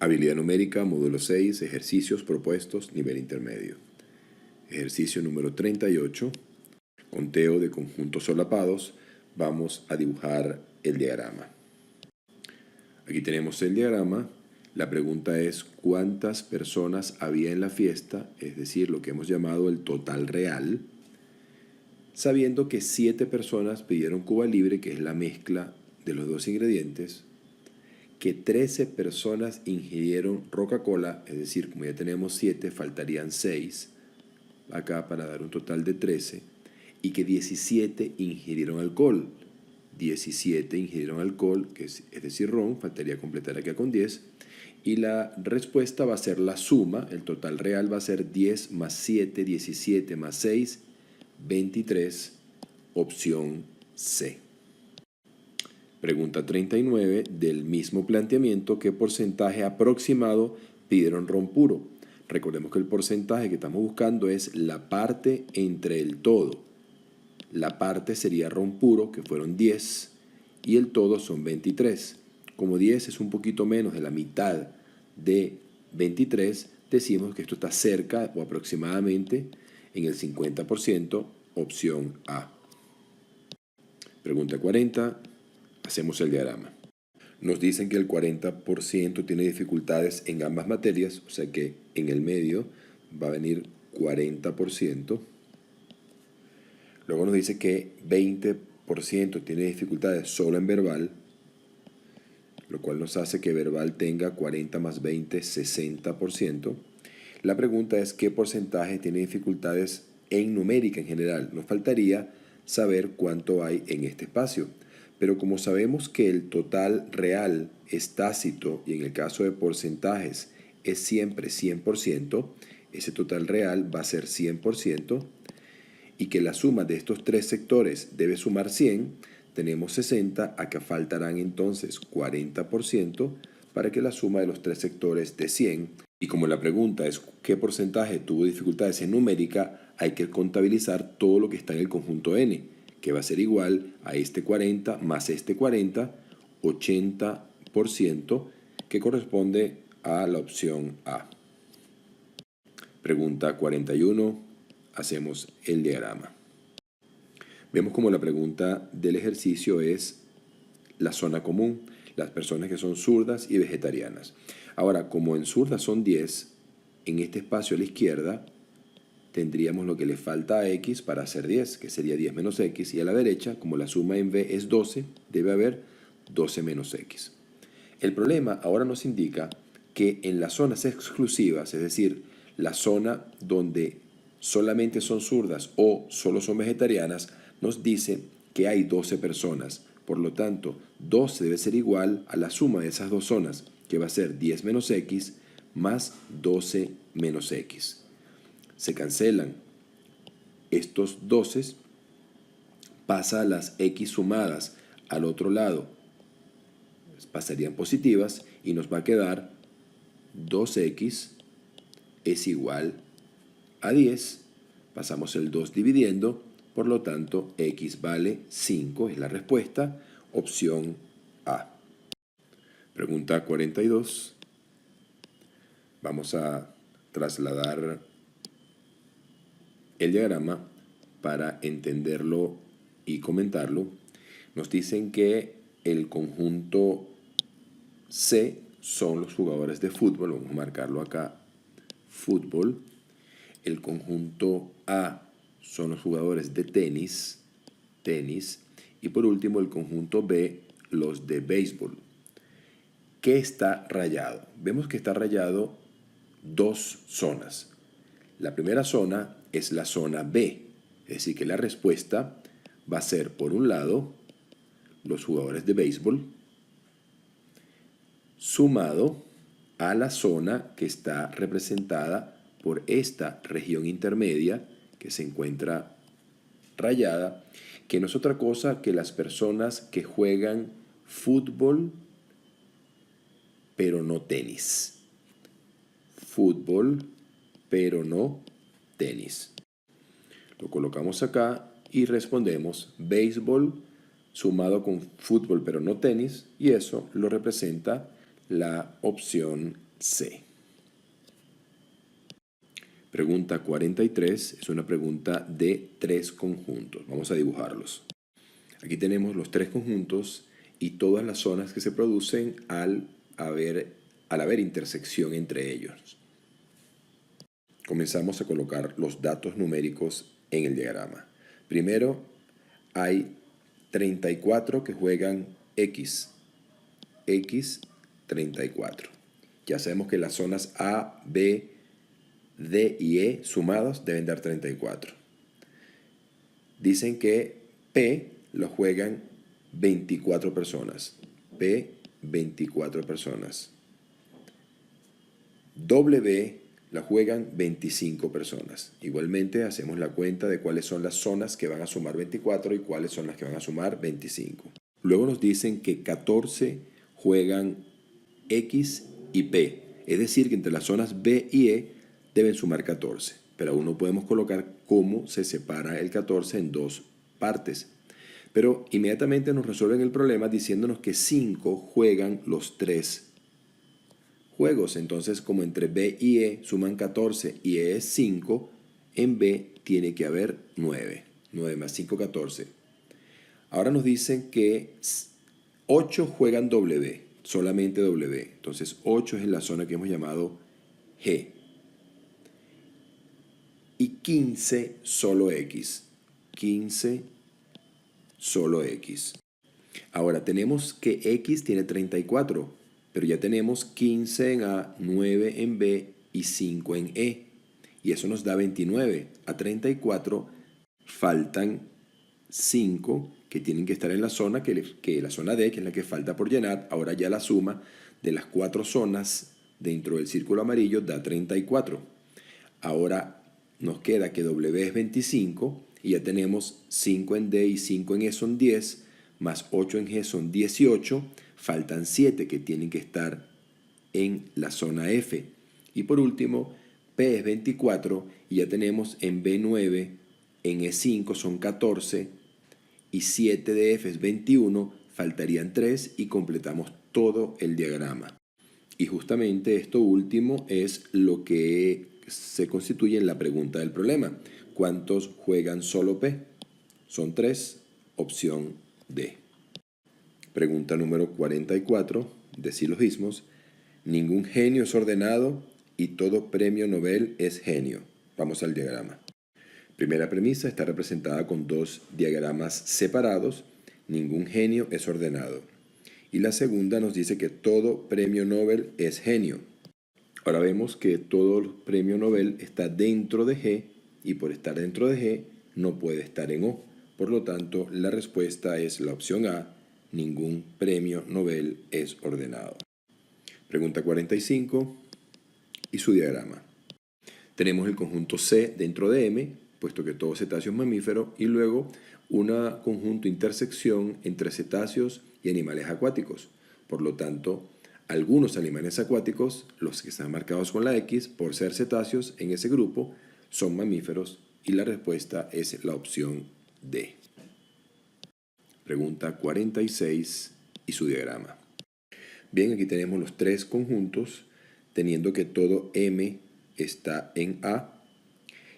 Habilidad numérica, módulo 6, ejercicios propuestos, nivel intermedio. Ejercicio número 38, conteo de conjuntos solapados. Vamos a dibujar el diagrama. Aquí tenemos el diagrama. La pregunta es cuántas personas había en la fiesta, es decir, lo que hemos llamado el total real, sabiendo que 7 personas pidieron Cuba Libre, que es la mezcla de los dos ingredientes, que 13 personas ingirieron Coca-Cola, es decir, como ya tenemos 7, faltarían 6 acá para dar un total de 13, y que 17 ingirieron alcohol. 17 ingirieron alcohol, es decir, ron, faltaría completar acá con 10, y la respuesta va a ser la suma, el total real va a ser 10 más 7, 17 más 6, 23, opción C. Pregunta 39, del mismo planteamiento, ¿qué porcentaje aproximado pidieron ron puro? Recordemos que el porcentaje que estamos buscando es la parte entre el todo. La parte sería ron puro, que fueron 10, y el todo son 23. Como 10 es un poquito menos de la mitad de 23, decimos que esto está cerca o aproximadamente en el 50%, opción A. Pregunta 40. Hacemos el diagrama. Nos dicen que el 40% tiene dificultades en ambas materias, o sea que en el medio va a venir 40%. Luego nos dice que 20% tiene dificultades solo en verbal, lo cual nos hace que verbal tenga 40 más 20, 60%. La pregunta es qué porcentaje tiene dificultades en numérica en general. Nos faltaría saber cuánto hay en este espacio. Pero como sabemos que el total real es tácito y en el caso de porcentajes es siempre 100%, ese total real va a ser 100%, y que la suma de estos tres sectores debe sumar 100, tenemos 60, acá faltarán entonces 40% para que la suma de los tres sectores dé 100. Y como la pregunta es qué porcentaje tuvo dificultades en numérica, hay que contabilizar todo lo que está en el conjunto N, que va a ser igual a este 40 más este 40, 80%, que corresponde a la opción A. Pregunta 41. Hacemos el diagrama. Vemos como la pregunta del ejercicio es la zona común, las personas que son zurdas y vegetarianas. Ahora, como en zurdas son 10, en este espacio a la izquierda tendríamos lo que le falta a X para hacer 10, que sería 10 menos X, y a la derecha, como la suma en B es 12, debe haber 12 menos X. El problema ahora nos indica que en las zonas exclusivas, es decir, la zona donde solamente son zurdas o solo son vegetarianas, nos dice que hay 12 personas. Por lo tanto, 12 debe ser igual a la suma de esas dos zonas, que va a ser 10 menos X más 12 menos X. Se cancelan estos 12, pasa a las X sumadas al otro lado, pasarían positivas y nos va a quedar 2X es igual a 10. Pasamos el 2 dividiendo, por lo tanto X vale 5, es la respuesta, opción A. Pregunta 42. Vamos a trasladar el diagrama para entenderlo y comentarlo. Nos dicen que el conjunto C son los jugadores de fútbol, vamos a marcarlo acá, fútbol. El conjunto A son los jugadores de tenis, y por último el conjunto B, los de béisbol. ¿Qué está rayado? Vemos que está rayado dos zonas. La primera zona es la zona B, es decir que la respuesta va a ser, por un lado, los jugadores de béisbol, sumado a la zona que está representada por esta región intermedia que se encuentra rayada, que no es otra cosa que las personas que juegan fútbol, pero no tenis. Fútbol, pero no tenis. Lo colocamos acá y respondemos béisbol sumado con fútbol pero no tenis, y eso lo representa la opción C. Pregunta 43 es una pregunta de tres conjuntos. Vamos a dibujarlos. Aquí tenemos los tres conjuntos y todas las zonas que se producen al haber intersección entre ellos. Comenzamos a colocar los datos numéricos en el diagrama. Primero hay 34 que juegan X. X 34. Ya sabemos que las zonas A, B, D y E sumados deben dar 34. Dicen que P lo juegan 24 personas. P, 24 personas. W la juegan 25 personas. Igualmente hacemos la cuenta de cuáles son las zonas que van a sumar 24 y cuáles son las que van a sumar 25. Luego nos dicen que 14 juegan X y P. Es decir, que entre las zonas B y E deben sumar 14. Pero aún no podemos colocar cómo se separa el 14 en dos partes. Pero inmediatamente nos resuelven el problema diciéndonos que 5 juegan los tres juegos. Entonces, como entre B y E suman 14 y E es 5, en B tiene que haber 9. 9 más 5, 14. Ahora nos dicen que 8 juegan W, solamente W. Entonces, 8 es en la zona que hemos llamado G. Y 15 solo X. 15 solo X. Ahora, tenemos que X tiene 34. Pero ya tenemos 15 en A, 9 en B y 5 en E. Y eso nos da 29. A 34 faltan 5 que tienen que estar en la zona, que la zona D, que es la que falta por llenar. Ahora ya la suma de las 4 zonas dentro del círculo amarillo da 34. Ahora nos queda que W es 25 y ya tenemos 5 en D y 5 en E son 10, más 8 en G son 18. Faltan 7 que tienen que estar en la zona F. Y por último, P es 24 y ya tenemos en B9, en E5 son 14 y 7 de F es 21, faltarían 3 y completamos todo el diagrama. Y justamente esto último es lo que se constituye en la pregunta del problema. ¿Cuántos juegan solo P? Son 3, opción D. Pregunta número 44, de silogismos. Ningún genio es ordenado y todo premio Nobel es genio. Vamos al diagrama. Primera premisa está representada con dos diagramas separados. Ningún genio es ordenado. Y la segunda nos dice que todo premio Nobel es genio. Ahora vemos que todo premio Nobel está dentro de G y por estar dentro de G no puede estar en O. Por lo tanto, la respuesta es la opción A. Ningún premio Nobel es ordenado. Pregunta 45 y su diagrama. Tenemos el conjunto C dentro de M, puesto que todo cetáceo es mamífero, y luego un conjunto intersección entre cetáceos y animales acuáticos. Por lo tanto, algunos animales acuáticos, los que están marcados con la X, por ser cetáceos en ese grupo, son mamíferos y la respuesta es la opción D. Pregunta 46 y su diagrama. Bien, aquí tenemos los tres conjuntos, teniendo que todo M está en A.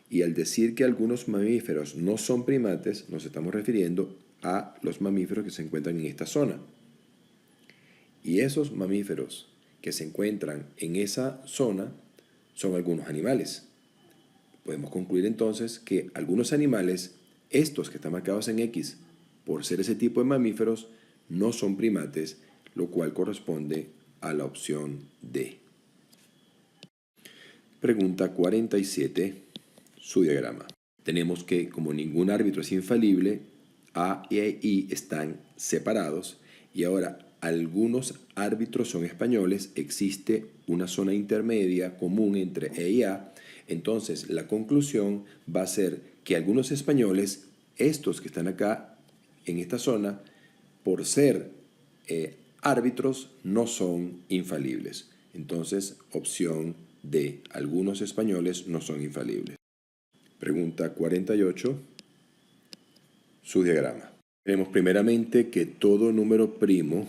Y al decir que algunos mamíferos no son primates, nos estamos refiriendo a los mamíferos que se encuentran en esta zona. Y esos mamíferos que se encuentran en esa zona son algunos animales. Podemos concluir entonces que algunos animales, estos que están marcados en X, por ser ese tipo de mamíferos, no son primates, lo cual corresponde a la opción D. Pregunta 47, su diagrama. Tenemos que, como ningún árbitro es infalible, A e I están separados y ahora algunos árbitros son españoles, existe una zona intermedia común entre E y A. Entonces, la conclusión va a ser que algunos españoles, estos que están acá en esta zona, por ser árbitros, no son infalibles. Entonces, opción D, algunos españoles no son infalibles. Pregunta 48, su diagrama. Tenemos primeramente que todo número primo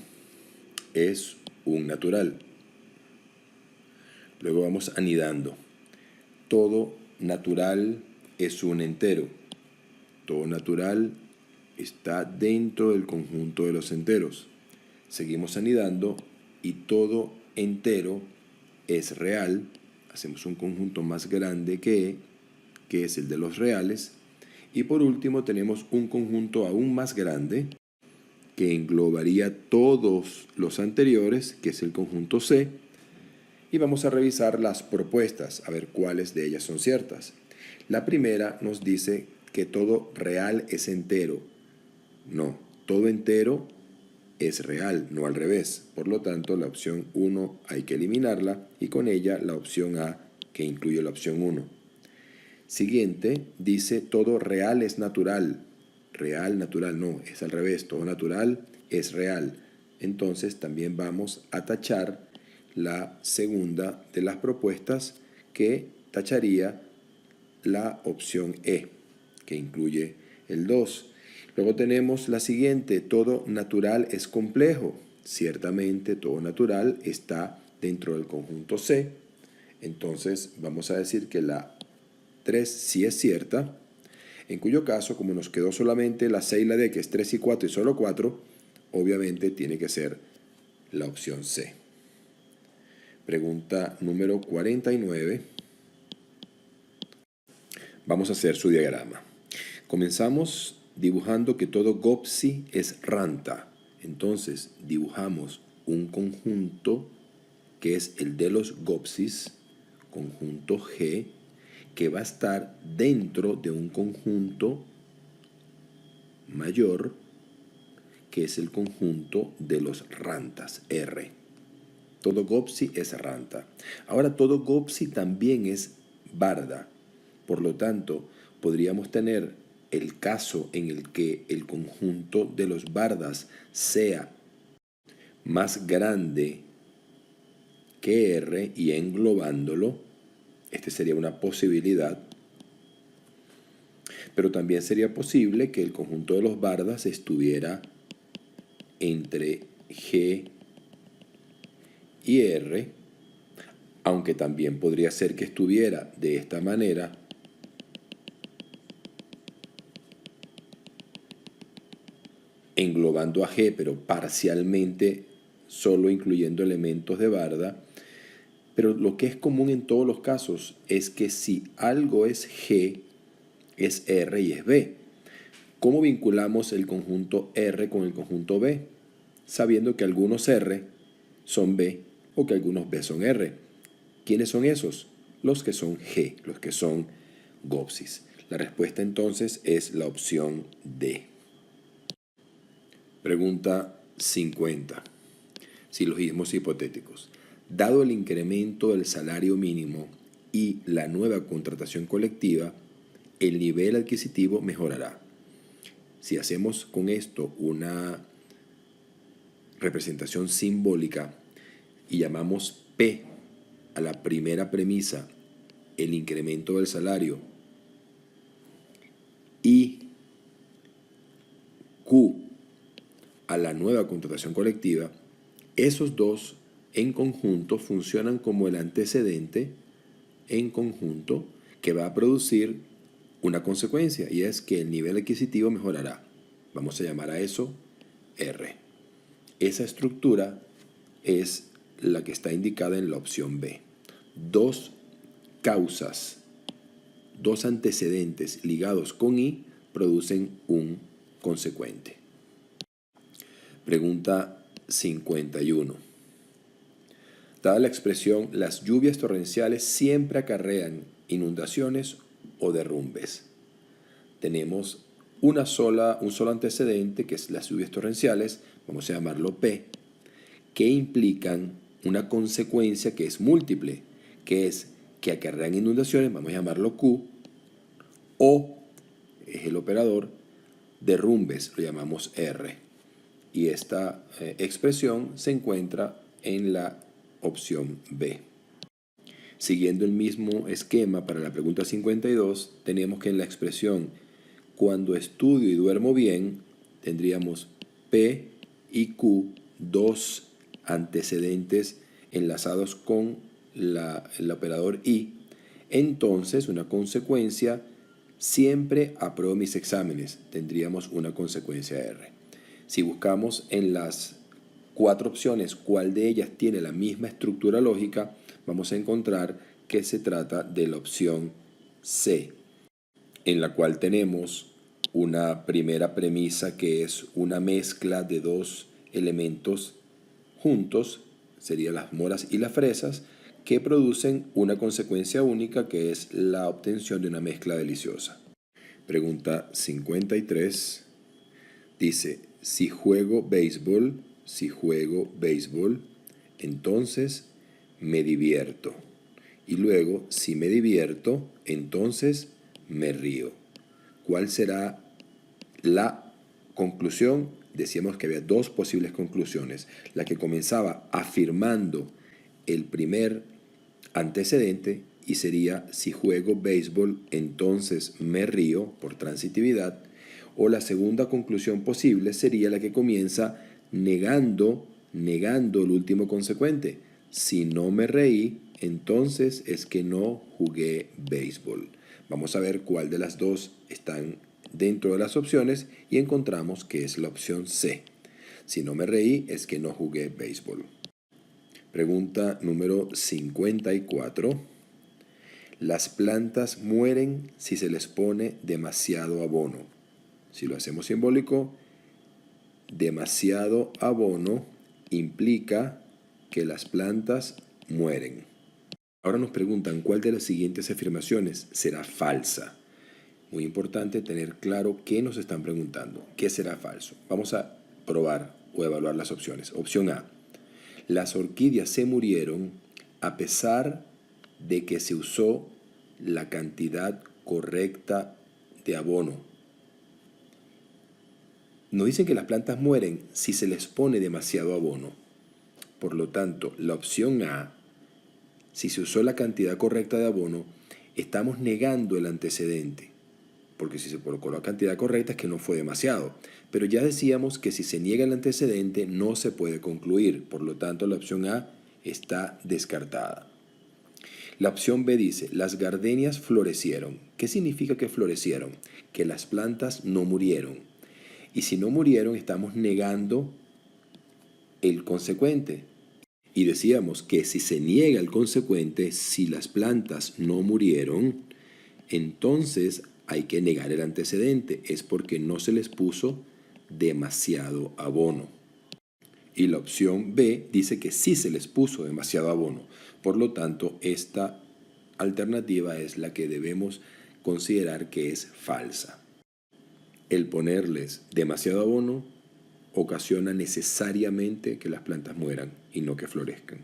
es un natural. Luego vamos anidando. Todo natural es un entero. Todo natural está dentro del conjunto de los enteros. Seguimos anidando y todo entero es real. Hacemos un conjunto más grande que es el de los reales. Y por último tenemos un conjunto aún más grande que englobaría todos los anteriores, que es el conjunto C. Y vamos a revisar las propuestas, a ver cuáles de ellas son ciertas. La primera nos dice que todo real es entero. No, todo entero es real, no al revés. Por lo tanto, la opción 1 hay que eliminarla y con ella la opción A, que incluye la opción 1. Siguiente, dice todo real es natural. Real, natural, no, es al revés. Todo natural es real. Entonces también vamos a tachar la segunda de las propuestas, que tacharía la opción E, que incluye el 2. Luego tenemos la siguiente, todo natural es complejo. Ciertamente todo natural está dentro del conjunto C. Entonces vamos a decir que la 3 sí es cierta, en cuyo caso, como nos quedó solamente la C y la D, que es 3 y 4 y solo 4, obviamente tiene que ser la opción C. Pregunta número 49. Vamos a hacer su diagrama. Comenzamos dibujando que todo GOPSI es ranta. Entonces dibujamos un conjunto que es el de los GOPSIs, conjunto G, que va a estar dentro de un conjunto mayor, que es el conjunto de los rantas, R. Todo GOPSI es ranta. Ahora, todo GOPSI también es barda. Por lo tanto, podríamos tener el caso en el que el conjunto de los bardas sea más grande que R y englobándolo, este sería una posibilidad. Pero también sería posible que el conjunto de los bardas estuviera entre G y R, aunque también podría ser que estuviera de esta manera englobando a G, pero parcialmente solo incluyendo elementos de barda. Pero lo que es común en todos los casos es que si algo es G, es R y es B. ¿Cómo vinculamos el conjunto R con el conjunto B? Sabiendo que algunos R son B o que algunos B son R. ¿Quiénes son esos? Los que son G, los que son GOPSIs. La respuesta entonces es la opción D. Pregunta 50. Silogismos hipotéticos. Dado el incremento del salario mínimo y la nueva contratación colectiva, el nivel adquisitivo mejorará. Si hacemos con esto una representación simbólica y llamamos P a la primera premisa, el incremento del salario, y Q a la nueva contratación colectiva, esos dos en conjunto funcionan como el antecedente en conjunto que va a producir una consecuencia, y es que el nivel adquisitivo mejorará. Vamos a llamar a eso R. Esa estructura es la que está indicada en la opción B. Dos causas, dos antecedentes ligados con I producen un consecuente. Pregunta 51. Dada la expresión, las lluvias torrenciales siempre acarrean inundaciones o derrumbes. Tenemos un solo antecedente, que es las lluvias torrenciales, vamos a llamarlo P, que implican una consecuencia que es múltiple, que es que acarrean inundaciones, vamos a llamarlo Q, o, es el operador, derrumbes, lo llamamos R. Y esta expresión se encuentra en la opción B. Siguiendo el mismo esquema para la pregunta 52, tenemos que en la expresión cuando estudio y duermo bien, tendríamos P y Q, dos antecedentes enlazados con el operador y, entonces una consecuencia, siempre apruebo mis exámenes, tendríamos una consecuencia R. Si buscamos en las 4 opciones cuál de ellas tiene la misma estructura lógica, vamos a encontrar que se trata de la opción C, en la cual tenemos una primera premisa que es una mezcla de 2 elementos juntos, serían las moras y las fresas, que producen una consecuencia única que es la obtención de una mezcla deliciosa. Pregunta 53 dice, si juego béisbol, entonces me divierto. Y luego, si me divierto, entonces me río. ¿Cuál será la conclusión? Decíamos que había 2 posibles conclusiones. La que comenzaba afirmando el primer antecedente y sería si juego béisbol, entonces me río por transitividad. O la segunda conclusión posible sería la que comienza negando el último consecuente. Si no me reí, entonces es que no jugué béisbol. Vamos a ver cuál de las 2 están dentro de las opciones y encontramos que es la opción C. Si no me reí, es que no jugué béisbol. Pregunta número 54. Las plantas mueren si se les pone demasiado abono. Si lo hacemos simbólico, demasiado abono implica que las plantas mueren. Ahora nos preguntan cuál de las siguientes afirmaciones será falsa. Muy importante tener claro qué nos están preguntando, qué será falso. Vamos a probar o evaluar las opciones. Opción A. Las orquídeas se murieron a pesar de que se usó la cantidad correcta de abono. Nos dicen que las plantas mueren si se les pone demasiado abono. Por lo tanto, la opción A, si se usó la cantidad correcta de abono, estamos negando el antecedente. Porque si se colocó la cantidad correcta es que no fue demasiado. Pero ya decíamos que si se niega el antecedente no se puede concluir. Por lo tanto, la opción A está descartada. La opción B dice, las gardenias florecieron. ¿Qué significa que florecieron? Que las plantas no murieron. Y si no murieron, estamos negando el consecuente. Y decíamos que si se niega el consecuente, si las plantas no murieron, entonces hay que negar el antecedente. Es porque no se les puso demasiado abono. Y la opción B dice que sí se les puso demasiado abono. Por lo tanto, esta alternativa es la que debemos considerar que es falsa. El ponerles demasiado abono ocasiona necesariamente que las plantas mueran y no que florezcan.